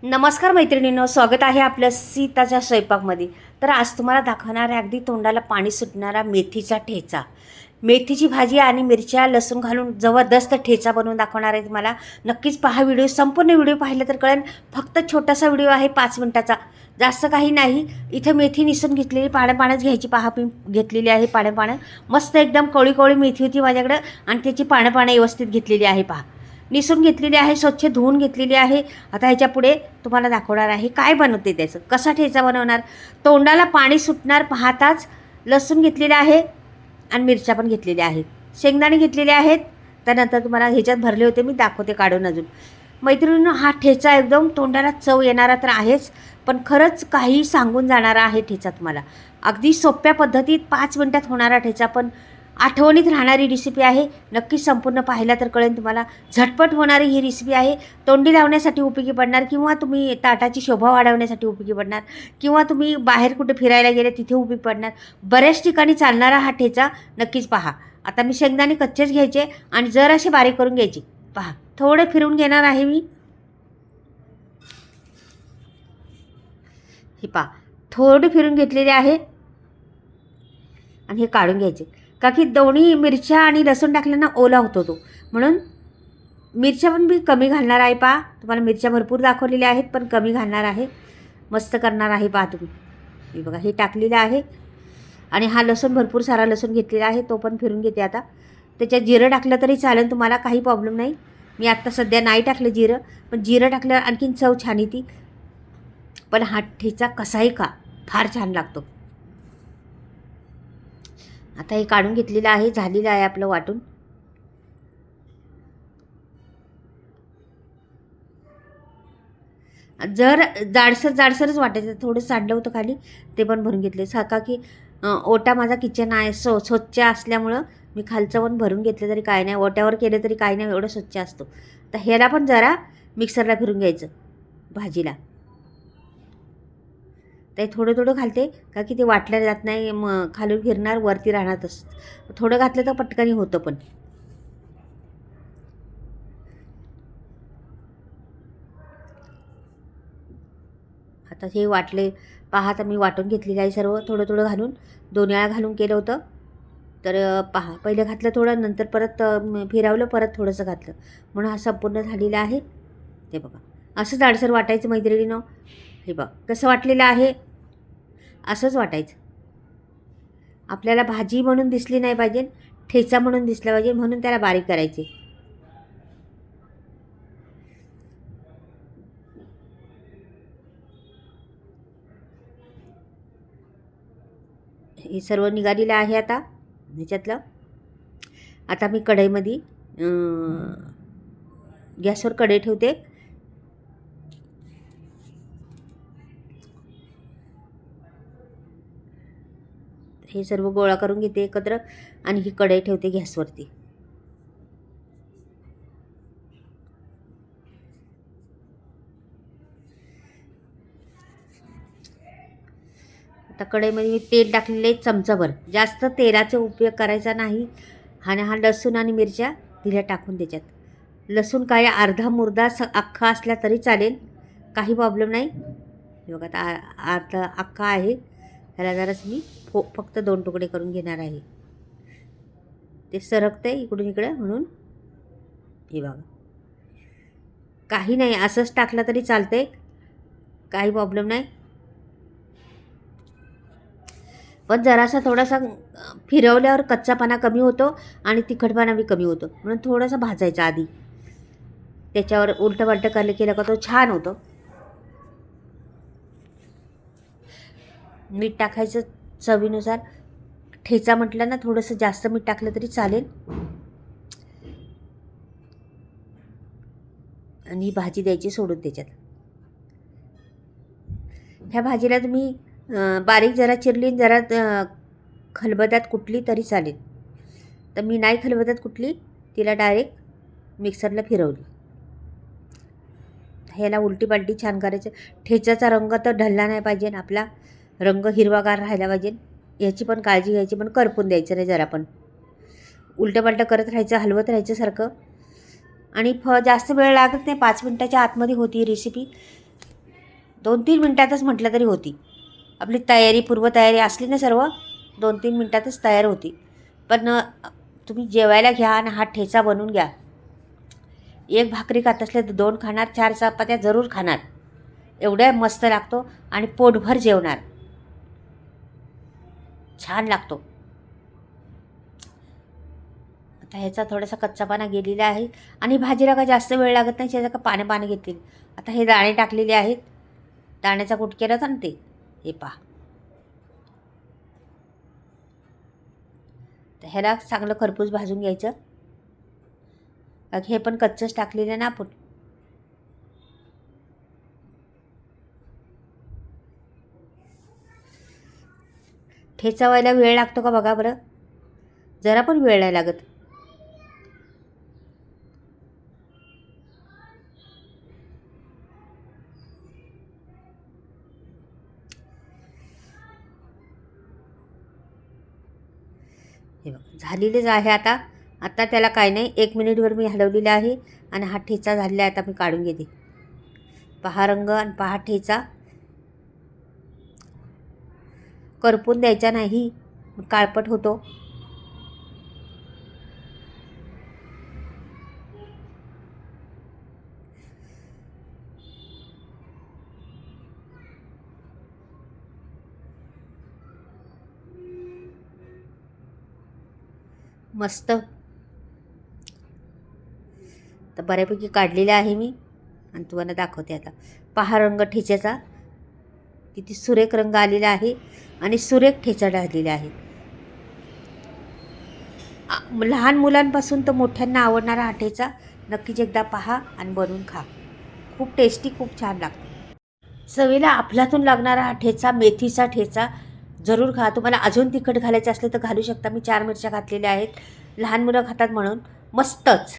नमस्कार मैत्रिणींनो, स्वागत आहे आपल्या सीताच्या स्वयंपाकमध्ये. तर आज तुम्हाला दाखवणार आहे अगदी तोंडाला पाणी सुटणारा मेथीचा ठेचा. मेथीची भाजी आणि मिरच्या लसूण घालून जबरदस्त ठेचा बनवून दाखवणार आहे तुम्हाला. नक्कीच पहा व्हिडिओ, संपूर्ण व्हिडिओ पाहिलं तर कळेल. फक्त छोटासा व्हिडिओ आहे, 5 मिनिटाचा, जास्त काही नाही. इथं मेथी निसून घेतलेली, पाण्याच घ्यायची. पहा मी घेतलेली आहे पाण्या मस्त एकदम कवळी कवळी मेथी होती माझ्याकडं आणि त्याची पानं व्यवस्थित घेतलेली आहे. पहा निसून घेतलेली आहे, स्वच्छ धुवून घेतलेली आहे. आता ह्याच्या पुढे तुम्हाला दाखवणार आहे काय बनवते, त्याचं कसा ठेचा बनवणार. तोंडाला पाणी सुटणार पाहताच लसूण घेतलेले आहे आणि मिरच्या पण घेतलेल्या आहेत, शेंगदाणे घेतलेले आहेत. त्यानंतर तुम्हाला ह्याच्यात भरले होते, मी दाखवते काढून अजून. मैत्रिणींनो, हा ठेचा एकदम तोंडाला चव येणारा तर आहेच, पण खरंच काही सांगून जाणारा आहे ठेचा तुम्हाला. अगदी सोप्या पद्धतीत 5 मिनिटात होणारा ठेचा, पण आठवणीत राहणारी रेसिपी आहे. नक्की संपूर्ण पाहिला तर कळेल तुम्हाला. झटपट होणारी ही रेसिपी आहे. तोंडी लावण्यासाठी उपयोगी पडणार, किंवा तुम्ही ताटाची शोभा वाढवण्यासाठी उपयोगी पडणार, किंवा तुम्ही बाहेर कुठे फिरायला गेले तिथे उपयोगी पडणार. बऱ्याच ठिकाणी चालणारा हा ठेचा. नक्कीच पहा. आता मी शेंगदाणे कच्चेच घ्यायचे आणि जरासे बारीक करून घ्यायचे. पहा थोडे फिरवून घेणार आहे मी. हे पहा थोडे फिरून घेतलेले आहे आणि हे काढून घ्यायचे. का की दोन्ही मिरच्या आणि लसूण टाकल्यानं ओला होतो तो, म्हणून मिरच्या पण मी कमी घालणार आहे. पहा तुम्हाला मिरच्या भरपूर दाखवलेल्या आहेत, पण कमी घालणार आहे. मस्त करणार आहे पहा तुम्ही. हे बघा हे टाकलेलं आहे आणि हा लसूण भरपूर सारा लसूण घेतलेला आहे, तो पण फिरून घेते. आता त्याच्यात जिरं टाकलं तरी चालेल तुम्हाला, काही प्रॉब्लेम नाही. मी आत्ता सध्या नाही टाकलं जिरं, पण जिरं टाकल्यावर आणखीन चव छान येते. पण हा ठेचा कसाही का फार छान लागतो. आता हे काढून घेतलेलं आहे, झालेलं आहे आपलं वाटून. जर जाडसरच वाटायचं, थोडं सांडलं होतं खाली, ते पण भरून घेतले. का की ओटा माझा किचन आहे, स्वच्छ असल्यामुळं मी खालचं पण भरून घेतलं तरी काय नाही, ओट्यावर केलं तरी काय नाही, एवढं स्वच्छ असतो. तर ह्याला पण जरा मिक्सरला फिरून घ्यायचं भाजीला. ते थोडं थोडं घालते, का की ते वाटलं जात नाही, मग खालून फिरणार वरती राहणार. तसं थोडं घातलं तर पटकनी होतं. पण आता हे वाटले पहा. आता मी वाटून घेतलेलं आहे सर्व, थोडं थोडं घालून. 2 वेळा घालून केलं होतं. तर पहा पहिलं घातलं थोडं, नंतर परत फिरवलं, परत थोडंसं घातलं, म्हणून हा संपूर्ण झालेला आहे. ते बघा असं जाडसर वाटायचं मैत्रिणीनं. हे बघा कसं वाटलेलं आहे, असंच वाटायचं. आपल्याला भाजी म्हणून दिसली नाही पाहिजे, ठेचा म्हणून दिसला पाहिजे, म्हणून त्याला बारीक करायचे. हे सर्व निघालेलं आहे आता ह्याच्यातलं. आता मी कढईमध्ये गॅसवर कढई ठेवते. हे सर्व गोळा करून घेते एकत्र आणि ही कढई ठेवते गॅसवरती. आता कढईमध्ये मी तेल टाकलेलं आहे चमचाभर. जास्त तेलाचा उपयोग करायचा नाही. आणि हा लसूण आणि मिरच्या दिल्या टाकून त्याच्यात. लसूण काय अर्धा मुर्दा अख्खा असला तरी चालेल, काही प्रॉब्लेम नाही. हे बघा आता अर्धा अख्खा आहे. ह्याला जराच मी फक्त 2 तुकडे करून घेणार आहे. ते सरकते इकडून इकडे, म्हणून हे बघा. काही नाही, असंच टाकलं तरी चालतंय, काही प्रॉब्लेम नाही. पण जरासा थोडासा फिरवल्यावर कच्चापणा कमी होतो आणि तिखटपणा बी कमी होतो, म्हणून थोडासा भाजायचा आधी. त्याच्यावर उलटं पालटं केलं का तो छान होतो. मीठ टाकायचं चवीनुसार. ठेचा म्हटलं ना, थोडंसं जास्त मीठ टाकलं तरी चालेल. आणि ही भाजी द्यायची सोडून त्याच्यात. ह्या भाजीला तुम्ही बारीक जरा चिरली, जरा खलबत्यात कुटली तरी चालेल. तर मी नाही खलबत्यात कुटली, तिला डायरेक्ट मिक्सरला फिरवली. ह्याला उलटी पालटी छान करायचं. ठेच्याचा रंग तर ढळला नाही पाहिजे, आपला रंग हिरवागार राहायला पाहिजे. याची पण काळजी घ्यायची, पण करपून द्यायचं नाही. जरा पण उलटं पालटं करत राहायचं, हलवत राहायचं सारखं. आणि जास्त वेळ लागत नाही, 5 मिनिटाच्या आतमध्ये होती रेसिपी. 2-3 मिनटातच म्हटलं तरी होती. आपली तयारी, पूर्वतयारी असली ना सर्व, 2-3 मिनटातच तयार होती. पण तुम्ही जेवायला घ्या आणि हा ठेचा बनवून घ्या. एक भाकरी खात असले तर 2 खाणार, 4 चपात्या जरूर खाणार. एवढ्या मस्त लागतो आणि पोटभर जेवणार. छान लागतो. आता ह्याचा थोडासा कच्चापणा गेलेला आहे आणि भाजीला का जास्त वेळ लागत नाही, त्याचा का पाणी घेतलेली. आता हे दाणे टाकलेले आहेत. दाण्याचा कूट केला होता ना ते, हे पहा. तर ह्याला चांगलं खरपूस भाजून घ्यायचं. हे पण कच्चंच टाकलेलं ना आपण. ठेचा व्हायला वेळ लागतो का बघा बरं, जरा पण वेळ नाही लागत. हे बघ झालेलेच आहे. आता आता त्याला काय नाही, 1 मिनिटभर मी हलवलेलं आहे आणि हा ठेचा झालेला आहे. आता मी काढून घेते. पहा रंग आणि पहा ठेचा. करपून द्यायचा नाही, काळपट होतो. मस्त. तर बऱ्यापैकी काढलेला आहे मी आणि तुम्हाला दाखवते आता. पहा रंग ठेच्याचा किती सुरेख रंग आलेला आहे आणि सुरेख ठेचा झालेला आहे. लहान मुलांपासून तर मोठ्यांना आवडणारा हा ठेचा नक्कीच एकदा पहा आणि बनवून खा. खूप टेस्टी, खूप छान लागतो. चवीला अफलातून लागणारा हा ठेचा, मेथीचा ठेचा जरूर खा. तुम्हाला अजून तिखट घालायचं असलं तर घालू शकता. मी 4 मिरच्या घातलेल्या आहेत, लहान मुलं खातात म्हणून. मस्तच.